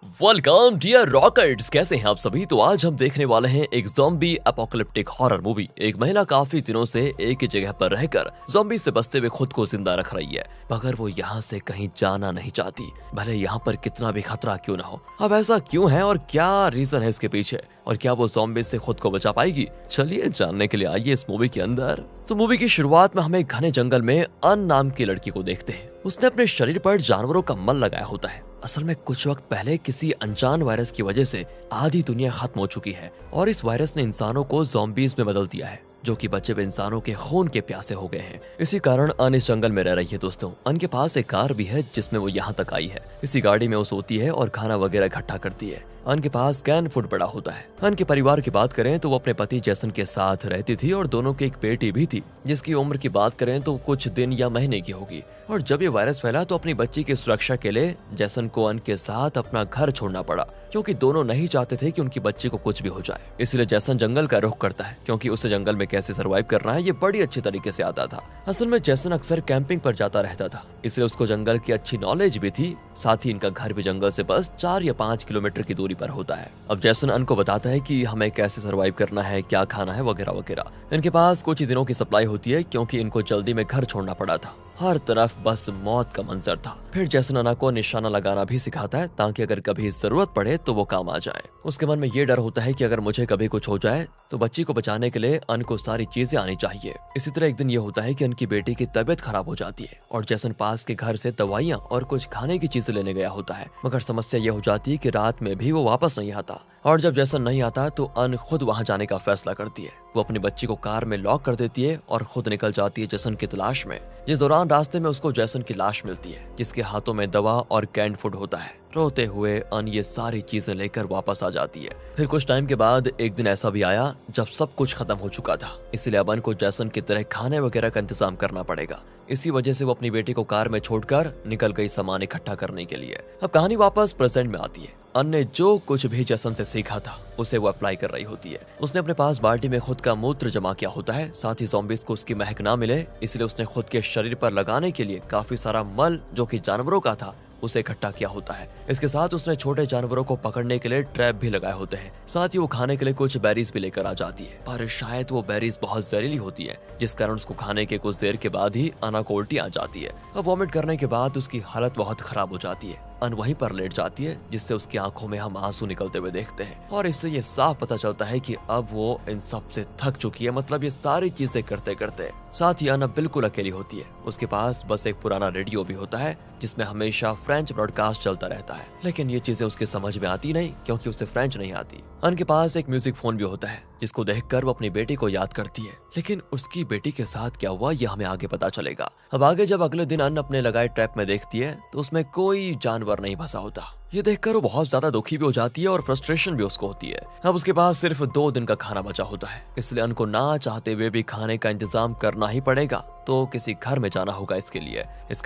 Welcome dear rockets, कैसे हैं आप सभी। तो आज हम देखने वाले हैं एक ज़ॉम्बी एपोकलिप्टिक हॉरर मूवी। एक महिला काफी दिनों से एक ही जगह पर रहकर ज़ॉम्बी से बचते हुए खुद को जिंदा रख रही है, मगर वो यहाँ से कहीं जाना नहीं चाहती, भले यहाँ पर कितना भी खतरा क्यों न हो। अब ऐसा क्यों है और क्या रीजन है इसके पीछे, और क्या वो ज़ॉम्बी से खुद को बचा पाएगी, चलिए जानने के लिए आइए इस मूवी के अंदर। तो मूवी की शुरुआत में हमें घने जंगल में अन नाम की लड़की को देखते हैं। उसने अपने शरीर पर जानवरों का मल लगाया होता है। असल में कुछ वक्त पहले किसी अनजान वायरस की वजह से आधी दुनिया खत्म हो चुकी है और इस वायरस ने इंसानों को ज़ॉम्बीज में बदल दिया है, जो कि बचे हुए इंसानों के खून के प्यासे हो गए हैं। इसी कारण अन इस जंगल में रह रही है। दोस्तों, अन के पास एक कार भी है जिसमें वो यहाँ तक आई है। इसी गाड़ी में वो सोती है और खाना वगैरह इकट्ठा करती है। अन के पास कैन फूड पड़ा होता है। अन के परिवार की बात करें तो वो अपने पति जैसन के साथ रहती थी और दोनों की एक बेटी भी थी, जिसकी उम्र की बात करें तो कुछ दिन या महीने की होगी। और जब ये वायरस फैला तो अपनी बच्ची की सुरक्षा के लिए जैसन को अन के साथ अपना घर छोड़ना पड़ा, क्योंकि दोनों नहीं चाहते थे कि उनकी बच्ची को कुछ भी हो जाए। इसलिए जैसन जंगल का रुख करता है, क्योंकि उसे जंगल में कैसे सर्वाइव करना है ये बड़ी अच्छी तरीके से आता था। असल में जैसन अक्सर कैंपिंग पर जाता रहता था, इसलिए उसको जंगल की अच्छी नॉलेज भी थी। साथ ही इनका घर भी जंगल से बस 4 या 5 किलोमीटर की दूरी पर होता है। अब जैसन अन को बताता है कि हमें कैसे सर्वाइव करना है, क्या खाना है वगैरह वगैरह। इनके पास कुछ ही दिनों की सप्लाई होती है, क्योंकि इनको जल्दी में घर छोड़ना पड़ा था। हर तरफ बस मौत का मंजर था। फिर जैसन अना को निशाना लगाना भी सिखाता है, ताकि अगर कभी जरूरत पड़े तो वो काम आ जाए। उसके मन में ये डर होता है कि अगर मुझे कभी कुछ हो जाए तो बच्ची को बचाने के लिए अन को सारी चीजें आनी चाहिए। इसी तरह एक दिन ये होता है कि उनकी बेटी की तबीयत खराब हो जाती है और जैसन पास के घर से दवाइयाँ और कुछ खाने की चीजें लेने गया होता है, मगर समस्या ये हो जाती है कि रात में भी वो वापस नहीं आता। और जब जैसन नहीं आता तो अन खुद वहां जाने का फैसला करती है। वो अपनी बच्ची को कार में लॉक कर देती है और खुद निकल जाती है जैसन की तलाश में। इस दौरान रास्ते में उसको जैसन की लाश मिलती है, जिसके हाथों में दवा और कैंड फूड होता है। रोते हुए अन ये सारी चीजें लेकर वापस आ जाती है। फिर कुछ टाइम के बाद एक दिन ऐसा भी आया जब सब कुछ खत्म हो चुका था, इसलिए अब अन को जैसन की तरह खाने वगैरह का इंतजाम करना पड़ेगा। इसी वजह से वो अपनी बेटी को कार में छोड़कर निकल गई सामान इकट्ठा करने के लिए। अब कहानी वापस प्रेजेंट में आती है। अन ने जो कुछ भी जैसन से सीखा था उसे वो अप्लाई कर रही होती है। उसने अपने पास बाल्टी में खुद का मूत्र जमा किया होता है। साथ ही ज़ॉम्बीज़ को उसकी महक ना मिले, इसलिए उसने खुद के शरीर पर लगाने के लिए काफी सारा मल जो कि जानवरों का था उसे इकट्ठा किया होता है। इसके साथ उसने छोटे जानवरों को पकड़ने के लिए ट्रैप भी लगाए होते हैं। साथ ही वो खाने के लिए कुछ बेरीज भी लेकर आ जाती है, पर शायद वो बेरीज बहुत जहरीली होती है, जिस कारण उसको खाने के कुछ देर के बाद ही अना को उल्टी आ जाती है। अब वॉमिट करने के बाद उसकी हालत बहुत खराब हो जाती है। अन वहीं पर लेट जाती है, जिससे उसकी आंखों में हम आंसू निकलते हुए देखते हैं और इससे ये साफ पता चलता है कि अब वो इन सब से थक चुकी है, मतलब ये सारी चीजें करते करते। साथ ही अना बिल्कुल अकेली होती है। उसके पास बस एक पुराना रेडियो भी होता है, जिसमें हमेशा फ्रेंच ब्रॉडकास्ट चलता रहता है, लेकिन ये चीजें उसके समझ में आती नहीं, क्योंकि उसे फ्रेंच नहीं आती। अन के पास एक म्यूजिक फोन भी होता है, जिसको देखकर वो अपनी बेटी को याद करती है, लेकिन उसकी बेटी के साथ क्या हुआ ये हमें आगे पता चलेगा। अब आगे जब अगले दिन अन अपने लगाए ट्रैप में देखती है तो उसमें कोई जानवर नहीं फंसा होता। ये देखकर वो बहुत ज्यादा दुखी भी हो जाती है और फ्रस्ट्रेशन भी उसको होती है। अब उसके पास सिर्फ 2 दिन का खाना बचा होता है, इसलिए अन को ना चाहते हुए भी खाने का इंतजाम करना ही पड़ेगा। तो किसी घर में जाना होगा इसके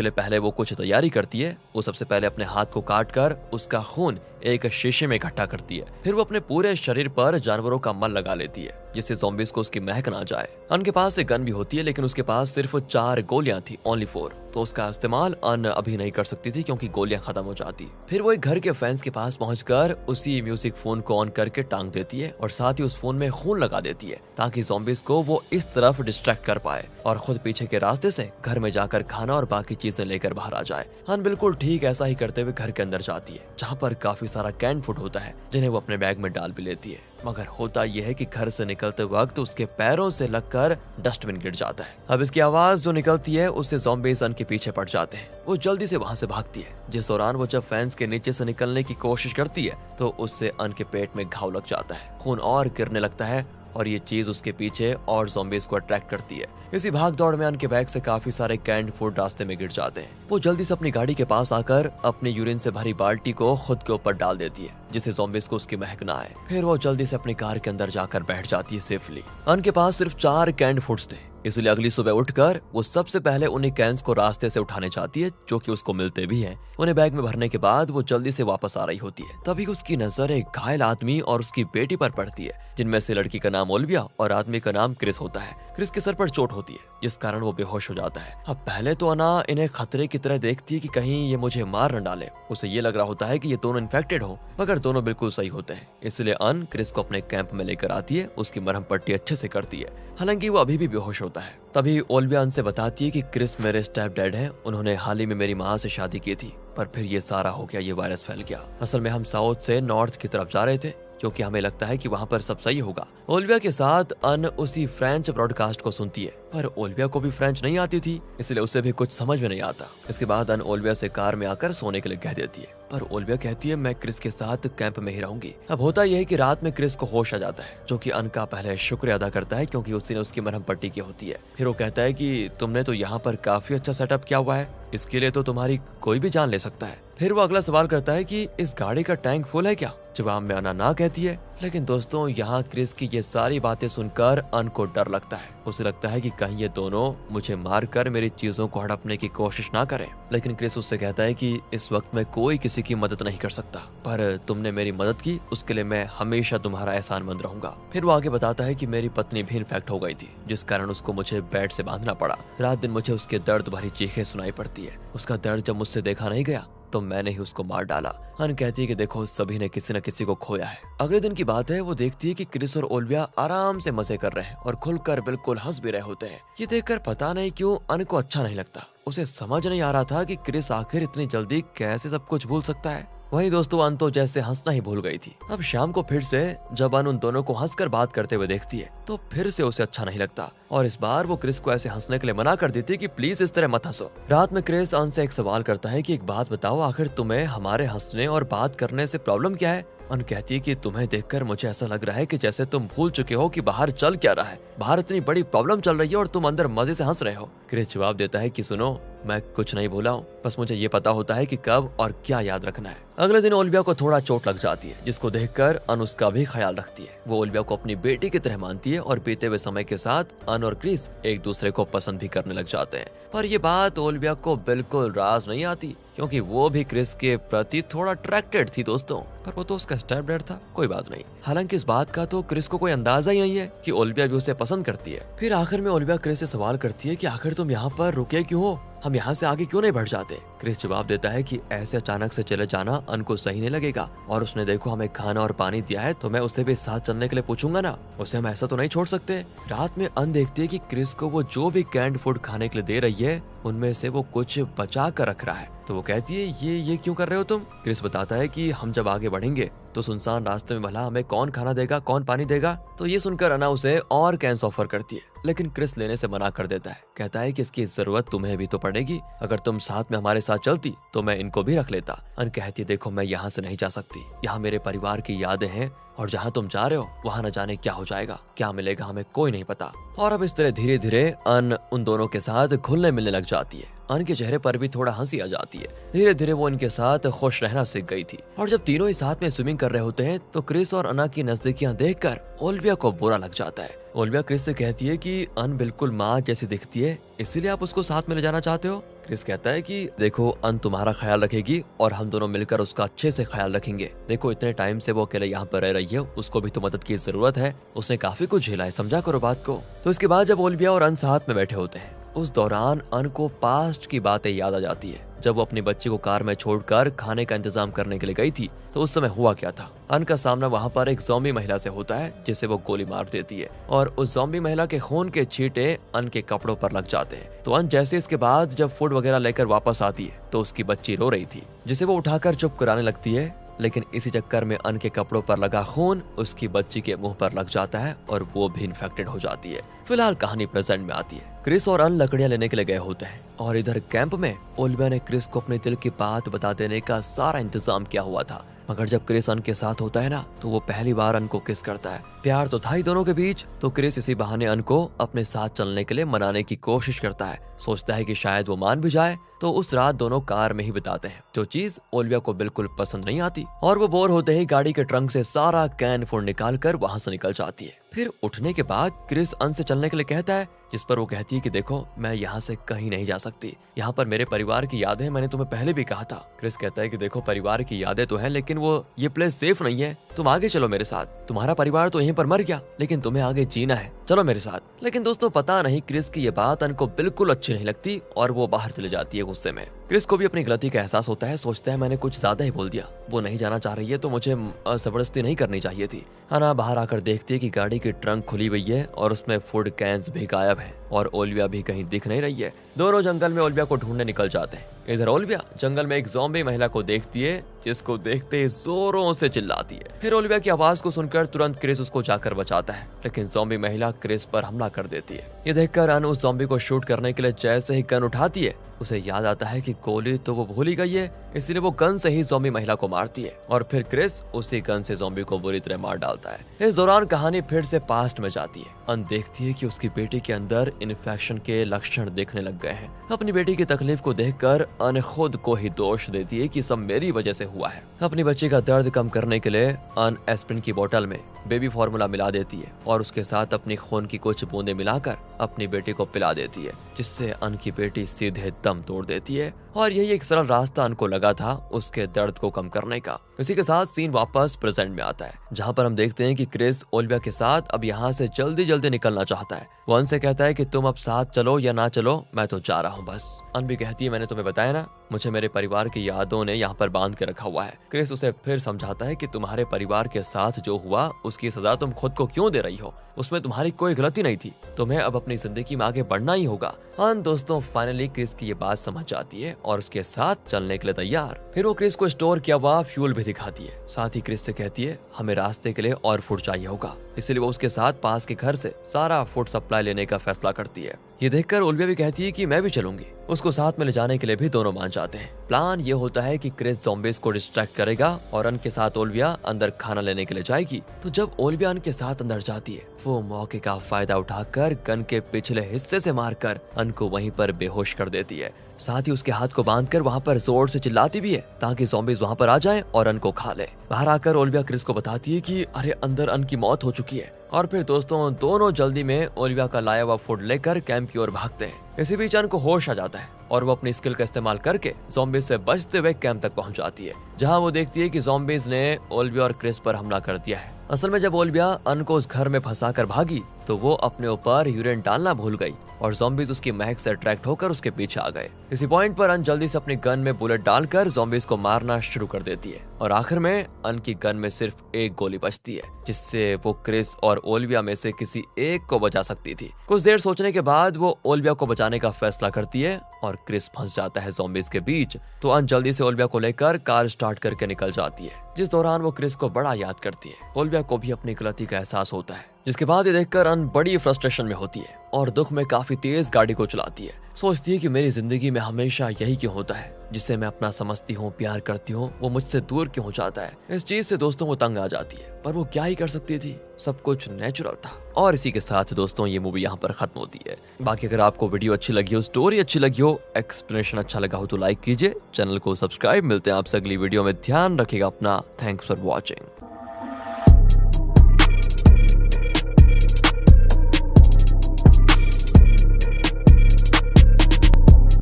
लिए पहले वो कुछ तैयारी करती है। वो सबसे पहले अपने हाथ को काट कर उसका खून एक शीशे में इकट्ठा करती है। फिर वो अपने पूरे शरीर पर जानवरों का मल लगा लेती है, जिससे ज़ॉम्बीज़ को उसकी महक ना जाए। अन के पास एक गन भी होती है, लेकिन उसके पास सिर्फ 4 गोलियां थी, ओनली 4, तो उसका इस्तेमाल अन अभी नहीं कर सकती थी, क्योंकि गोलियां खत्म हो जाती। फिर वो एक घर के फैंस के पास पहुंचकर उसी म्यूजिक फोन को ऑन करके टांग देती है और साथ ही उस फोन में खून लगा देती है, ताकि ज़ॉम्बीज़ को वो इस तरफ डिस्ट्रैक्ट कर पाए और खुद पीछे के रास्ते से घर में जाकर खाना और बाकी चीजें लेकर बाहर आ जाए। अन बिल्कुल ठीक ऐसा ही करते हुए घर के अंदर जाती है, जहाँ पर काफी सारा कैन फूड होता है, जिन्हें वो अपने बैग में डाल भी लेती है। मगर होता यह है कि घर से निकलते वक्त उसके पैरों से लगकर डस्टबिन गिर जाता है। अब इसकी आवाज जो निकलती है उससे ज़ॉम्बीज़ अन के पीछे पड़ जाते हैं। वो जल्दी से वहां से भागती है। जिस दौरान वो जब फैंस के नीचे से निकलने की कोशिश करती है तो उससे अन के पेट में घाव लग जाता है, खून और गिरने लगता है और ये चीज उसके पीछे और ज़ॉम्बीज़ को अट्रैक्ट करती है। इसी भाग दौड़ में अन के बैग से काफी सारे कैंड फूड रास्ते में गिर जाते हैं। वो जल्दी से अपनी गाड़ी के पास आकर अपनी यूरिन से भरी बाल्टी को खुद के ऊपर डाल देती है, जिससे ज़ॉम्बीज़ को उसकी महक ना आए। फिर वो जल्दी से अपनी कार के अंदर जाकर बैठ जाती है सेफली। अन के पास सिर्फ 4 कैंड फूड्स थे, इसलिए अगली सुबह उठकर वो सबसे पहले उन्हीं कैंस को रास्ते से उठाने चाहती है, जो कि उसको मिलते भी हैं। उन्हें बैग में भरने के बाद वो जल्दी से वापस आ रही होती है। तभी उसकी नजर एक घायल आदमी और उसकी बेटी पर पड़ती है, जिनमें से लड़की का नाम ओलिविया और आदमी का नाम क्रिस होता है। क्रिस के सर पर चोट होती है जिस कारण वो बेहोश हो जाता है। अब पहले तो अना इन्हें खतरे की तरह देखती है कि कहीं ये मुझे मार न डाले। उसे ये लग रहा होता है कि ये दोनों इन्फेक्टेड हो, मगर दोनों बिल्कुल सही होते हैं। इसलिए अन क्रिस को अपने कैंप में लेकर आती है, उसकी मरहम पट्टी अच्छे से करती है, हालांकि वो अभी भी बेहोश होता है। तभी ओलिविया अन से बताती है कि क्रिस मेरे स्टेप डैड हैं, उन्होंने हाल ही में मेरी माँ से शादी की थी, पर फिर ये सारा हो गया, ये वायरस फैल गया। असल में हम साउथ से नॉर्थ की तरफ जा रहे थे क्योंकि हमें लगता है कि वहाँ पर सब सही होगा। ओलिविया के साथ अन उसी फ्रेंच ब्रॉडकास्ट को सुनती है, पर ओलिविया को भी फ्रेंच नहीं आती थी, इसलिए उसे भी कुछ समझ में नहीं आता। इसके बाद अन ओलिविया से कार में आकर सोने के लिए कह देती है, पर ओलिविया कहती है मैं क्रिस के साथ कैंप में ही रहूंगी। अब होता यह है कि रात में क्रिस को होश आ जाता है, जो कि अन का पहले शुक्रिया अदा करता है क्योंकि उसी ने उसकी मरहम पट्टी की होती है। फिर वो कहता है कि तुमने तो यहाँ पर काफी अच्छा सेटअप किया हुआ है, इसके लिए तो तुम्हारी कोई भी जान ले सकता है। फिर वो अगला सवाल करता है कि इस गाड़ी का टैंक फुल है क्या? जवाब में अना ना कहती है। लेकिन दोस्तों यहाँ क्रिस की ये सारी बातें सुनकर अन को डर लगता है। उसे लगता है कि कहीं ये दोनों मुझे मारकर मेरी चीजों को हड़पने की कोशिश ना करें। लेकिन क्रिस उससे कहता है कि इस वक्त में कोई किसी की मदद नहीं कर सकता, पर तुमने मेरी मदद की उसके लिए मैं हमेशा तुम्हारा एहसानमंद रहूंगा। फिर वो आगे बताता है कि मेरी पत्नी भी इन्फेक्ट हो गई थी, जिस कारण उसको मुझे बेड से बांधना पड़ा। रात दिन मुझे उसके दर्द भरी चीखें सुनाई पड़ती है। उसका दर्द जब मुझसे देखा नहीं गया तो मैंने ही उसको मार डाला। अन कहती है कि देखो सभी ने किसी न किसी को खोया है। अगले दिन की बात है, वो देखती है कि क्रिस और ओलिविया आराम से मजे कर रहे हैं और खुलकर बिल्कुल हंस भी रहे होते हैं। ये देखकर पता नहीं क्यों अन को अच्छा नहीं लगता। उसे समझ नहीं आ रहा था कि क्रिस आखिर इतनी जल्दी कैसे सब कुछ भूल सकता है। वहीं दोस्तों अन तो जैसे हंसना ही भूल गई थी। अब शाम को फिर से जब अन उन दोनों को हंसकर बात करते हुए देखती है तो फिर से उसे अच्छा नहीं लगता और इस बार वो क्रिस को ऐसे हंसने के लिए मना कर देती है कि प्लीज इस तरह मत हंसो। रात में क्रिस अन से एक सवाल करता है कि एक बात बताओ, आखिर तुम्हें हमारे हंसने और बात करने से प्रॉब्लम क्या है? अन कहती है कि तुम्हें देखकर मुझे ऐसा लग रहा है कि जैसे तुम भूल चुके हो कि बाहर चल क्या रहा है। बाहर इतनी बड़ी प्रॉब्लम चल रही है और तुम अंदर मजे से हंस रहे हो। क्रिस जवाब देता है कि सुनो, मैं कुछ नहीं भूला हूँ, बस मुझे ये पता होता है कि कब और क्या याद रखना है। अगले दिन ओलिविया को थोड़ा चोट लग जाती है, जिसको देखकर अन उसका भी ख्याल रखती है। वो ओलिविया को अपनी बेटी की तरह मानती है और बीते हुए समय के साथ अन और क्रिस एक दूसरे को पसंद भी करने लग जाते हैं। पर ये बात ओलिविया को बिल्कुल राज नहीं आती क्योंकि वो भी क्रिस के प्रति थोड़ा अट्रैक्टेड थी दोस्तों, पर वो तो उसका स्टेप डैड था, कोई बात नहीं। हालांकि इस बात का तो क्रिस को कोई अंदाजा ही नहीं है कि ओलिविया भी उसे पसंद करती है। फिर आखिर में ओलिविया क्रिस से सवाल करती है कि आखिर तुम यहाँ पर रुके क्यों हो, हम यहाँ से आगे क्यों नहीं बढ़ जाते? क्रिस जवाब देता है कि ऐसे अचानक से चले जाना अन को सही नहीं लगेगा और उसने देखो हमें खाना और पानी दिया है तो मैं उससे भी साथ चलने के लिए पूछूंगा ना, उसे हम ऐसा तो नहीं छोड़ सकते। रात में अन देखती है कि क्रिस को वो जो भी कैंड फूड खाने के लिए दे रही है उनमें से वो कुछ बचा कर रख रहा है। तो वो कहती है ये क्यों कर रहे हो तुम? क्रिस बताता है कि हम जब आगे बढ़ेंगे तो सुनसान रास्ते में भला हमें कौन खाना देगा, कौन पानी देगा? तो ये सुनकर अना उसे और कैंस ऑफर करती है, लेकिन क्रिस लेने से मना कर देता है। कहता है कि इसकी जरूरत तुम्हें भी तो पड़ेगी, अगर तुम साथ में हमारे साथ चलती तो मैं इनको भी रख लेता। अन कहती है देखो मैं यहाँ से नहीं जा सकती, यहाँ मेरे परिवार की यादें हैं और जहाँ तुम जा रहे हो वहाँ न जाने क्या हो जाएगा, क्या मिलेगा हमें कोई नहीं पता। और अब इस तरह धीरे धीरे अन उन दोनों के साथ घुलने मिलने लग जाती है। अन के चेहरे पर भी थोड़ा हंसी आ जाती है। धीरे धीरे वो इनके साथ खुश रहना सीख गई थी। और जब तीनों ही साथ में स्विमिंग कर रहे होते हैं तो क्रिस और अना की नजदीकियां देखकर ओलिविया को बुरा लग जाता है। ओलिविया क्रिस से कहती है कि अन बिल्कुल माँ जैसी दिखती है, इसीलिए आप उसको साथ में ले जाना चाहते हो? क्रिस कहता है कि देखो अन तुम्हारा ख्याल रखेगी और हम दोनों मिलकर उसका अच्छे से ख्याल रखेंगे। देखो इतने टाइम से वो अकेले यहाँ पर रह रही है, उसको भी तो मदद की जरूरत है, उसने काफी कुछ झेला है, समझा करो बात को। तो इसके बाद जब ओलिविया और अन साथ में बैठे होते हैं उस दौरान अन को पास्ट की बातें याद आ जाती है। जब वो अपनी बच्ची को कार में छोड़कर खाने का इंतजाम करने के लिए गई थी तो उस समय हुआ क्या था। अन का सामना वहाँ पर एक ज़ॉम्बी महिला से होता है जिसे वो गोली मार देती है और उस ज़ॉम्बी महिला के खून के छींटे अन के कपड़ों पर लग जाते हैं। तो अन जैसे इसके बाद जब फूड वगैरह लेकर वापस आती है तो उसकी बच्ची रो रही थी, जिसे वो उठाकर चुप कराने लगती है। लेकिन इसी चक्कर में अन के कपड़ों पर लगा खून उसकी बच्ची के मुंह पर लग जाता है और वो भी इन्फेक्टेड हो जाती है। फिलहाल कहानी प्रेजेंट में आती है। क्रिस और अन लकड़ियां लेने के लिए गए होते हैं और इधर कैंप में ओलिविया ने क्रिस को अपने दिल की बात बता देने का सारा इंतजाम किया हुआ था। मगर जब क्रिस अन के साथ होता है ना तो वो पहली बार अन को किस करता है। प्यार तो था ही दोनों के बीच, तो क्रिस इसी बहाने अन को अपने साथ चलने के लिए मनाने की कोशिश करता है। सोचता है कि शायद वो मान भी जाए। तो उस रात दोनों कार में ही बिताते हैं, जो चीज ओलिविया को बिल्कुल पसंद नहीं आती। और वो बोर होते ही गाड़ी के ट्रंक से सारा कैन फूड निकाल कर वहाँ से निकल जाती है। फिर उठने के बाद क्रिस अन से चलने के लिए कहता है, जिस पर वो कहती है कि देखो मैं यहाँ से कहीं नहीं जा सकती, यहाँ पर मेरे परिवार की यादें, मैंने तुम्हें पहले भी कहा था। क्रिस कहता है कि देखो परिवार की यादें तो हैं लेकिन वो ये प्लेस सेफ नहीं है, तुम आगे चलो मेरे साथ, तुम्हारा परिवार तो यहीं पर मर गया, लेकिन तुम्हें आगे जीना है, चलो मेरे साथ। लेकिन दोस्तों पता नहीं क्रिस की ये बात अन को बिल्कुल अच्छी नहीं लगती और वो बाहर चले जाती है गुस्से में। क्रिस को भी अपनी गलती का एहसास होता है, सोचता है मैंने कुछ ज्यादा ही बोल दिया, वो नहीं जाना चाह रही है तो मुझे जबरदस्ती नहीं करनी चाहिए थी। अना बाहर आकर देखती है कि गाड़ी की ट्रंक खुली हुई है और उसमें फूड कैंस भी गायब है और ओलिविया भी कहीं दिख नहीं रही है। दोनों जंगल में ओलिविया को ढूंढने निकल जाते हैं। इधर ओलिविया जंगल में एक ज़ॉम्बी महिला को देखती है, जिसको देखते ही जोरों से चिल्लाती है। फिर ओलिविया की आवाज को सुनकर तुरंत क्रिस उसको जाकर बचाता है, लेकिन ज़ॉम्बी महिला क्रिस पर हमला कर देती है। ये देखकर अन उस ज़ॉम्बी को शूट करने के लिए जैसे ही गन उठाती है, उसे याद आता है कि गोली तो वो भूल ही गई है, इसलिए वो गन से ही ज़ॉम्बी महिला को मारती है और फिर क्रिस उसी गन से ज़ॉम्बी को बुरी तरह मार डालता है। इस दौरान कहानी फिर से पास्ट में जाती है। अन देखती है कि उसकी बेटी के अंदर इन्फेक्शन के लक्षण दिखने लग गए हैं। अपनी बेटी की तकलीफ को देखकर अन खुद को ही दोष देती है कि सब मेरी वजह से हुआ है। अपनी बच्ची का दर्द कम करने के लिए अन एस्प्रिन की बोतल में बेबी फार्मूला मिला देती है और उसके साथ अपनी खून की कुछ बूंदें मिलाकर अपनी बेटी को पिला देती है, जिससे अन की बेटी सीधे दम तोड़ देती है। और यही एक सरल रास्ता अन को लगा था उसके दर्द को कम करने का। इसी के साथ सीन वापस प्रेजेंट में आता है, जहाँ पर हम देखते हैं कि क्रिस ओलिविया के साथ अब यहाँ से जल्दी जल्दी निकलना चाहता है। वो अन से कहता है कि तुम अब साथ चलो या ना चलो, मैं तो जा रहा हूँ बस। अन भी कहती है मैंने तुम्हें बताया ना, मुझे मेरे परिवार की यादों ने यहाँ पर बांध के रखा हुआ है। क्रिस उसे फिर समझाता है कि तुम्हारे परिवार के साथ जो हुआ उसकी सजा तुम खुद को क्यों दे रही हो, उसमें तुम्हारी कोई गलती नहीं थी, तुम्हें अब अपनी जिंदगी में आगे बढ़ना ही होगा। अन दोस्तों फाइनली क्रिस की ये बात समझ जाती है और उसके साथ चलने के लिए तैयार। फिर वो क्रिस को स्टोर किया हुआ फ्यूल भी दिखाती है, साथ ही क्रिस से कहती है हमें रास्ते के लिए और फूड चाहिए होगा, इसलिए वो उसके साथ पास के घर से सारा फूड सप्लाई लेने का फैसला करती है। ये देखकर ओलिविया भी कहती है कि मैं भी चलूंगी। उसको साथ में ले जाने के लिए भी दोनों मान जाते हैं। प्लान ये होता है कि क्रिस ज़ॉम्बीज को डिस्ट्रैक्ट करेगा और अन के साथ ओलिविया अंदर खाना लेने के लिए जाएगी। तो जब ओलिविया अन के साथ अंदर जाती है, वो मौके का फायदा उठाकर गन के पिछले हिस्से से मारकर अन को वहीं पर बेहोश कर देती है। साथ ही उसके हाथ को बांधकर वहाँ पर जोर से चिल्लाती भी है ताकि ज़ॉम्बीज वहाँ पर आ जाएं और अन को खा ले। बाहर आकर ओलिविया क्रिस को बताती है कि अरे अंदर अन की मौत हो चुकी है। और फिर दोस्तों दोनों जल्दी में ओलिविया का लाया हुआ फूड लेकर कैंप की ओर भागते हैं। इसी बीच अन को होश आ जाता है और वो अपनी स्किल का इस्तेमाल करके ज़ॉम्बीज से बचते हुए कैंप तक पहुंच जाती है, जहां वो देखती है कि ज़ॉम्बीज ने ओलिविया और क्रिस पर हमला कर दिया है। असल में जब ओलिविया अन को उस घर में फंसा कर भागी तो वो अपने ऊपर यूरिन डालना भूल गई और ज़ॉम्बीज उसकी महक से अट्रैक्ट होकर उसके पीछे आ गए। इसी पॉइंट पर अन जल्दी से अपनी गन में बुलेट डालकर ज़ॉम्बीज को मारना शुरू कर देती है और आखिर में अन की गन में सिर्फ एक गोली बचती है, जिससे वो क्रिस और ओलिविया में से किसी एक को बचा सकती थी। कुछ देर सोचने के बाद वो ओलिविया को बचाने का फैसला करती है और क्रिस फंस जाता है ज़ॉम्बीज के बीच। तो अन जल्दी से ओलिविया को लेकर कार स्टार्ट करके निकल जाती है, जिस दौरान वो क्रिस को बड़ा याद करती है। ओलिविया को भी अपनी गलती का एहसास होता है, जिसके बाद ये देखकर अन बड़ी फ्रस्ट्रेशन में होती है और दुख में काफी तेज गाड़ी को चलाती है। सोचती है कि मेरी जिंदगी में हमेशा यही क्यों होता है, जिसे मैं अपना समझती हूँ प्यार करती हूँ वो मुझसे दूर क्यों हो जाता है। इस चीज से दोस्तों वो तंग आ जाती है, पर वो क्या ही कर सकती थी, सब कुछ नेचुरल था। और इसी के साथ दोस्तों ये मूवी यहाँ पर खत्म होती है। बाकी अगर आपको वीडियो अच्छी लगी हो, स्टोरी अच्छी लगी हो, एक्सप्लेनेशन अच्छा लगा हो तो लाइक कीजिए, चैनल को सब्सक्राइब। मिलते हैं आपसे अगली वीडियो में, ध्यान रखिएगा अपना। Thanks for watching.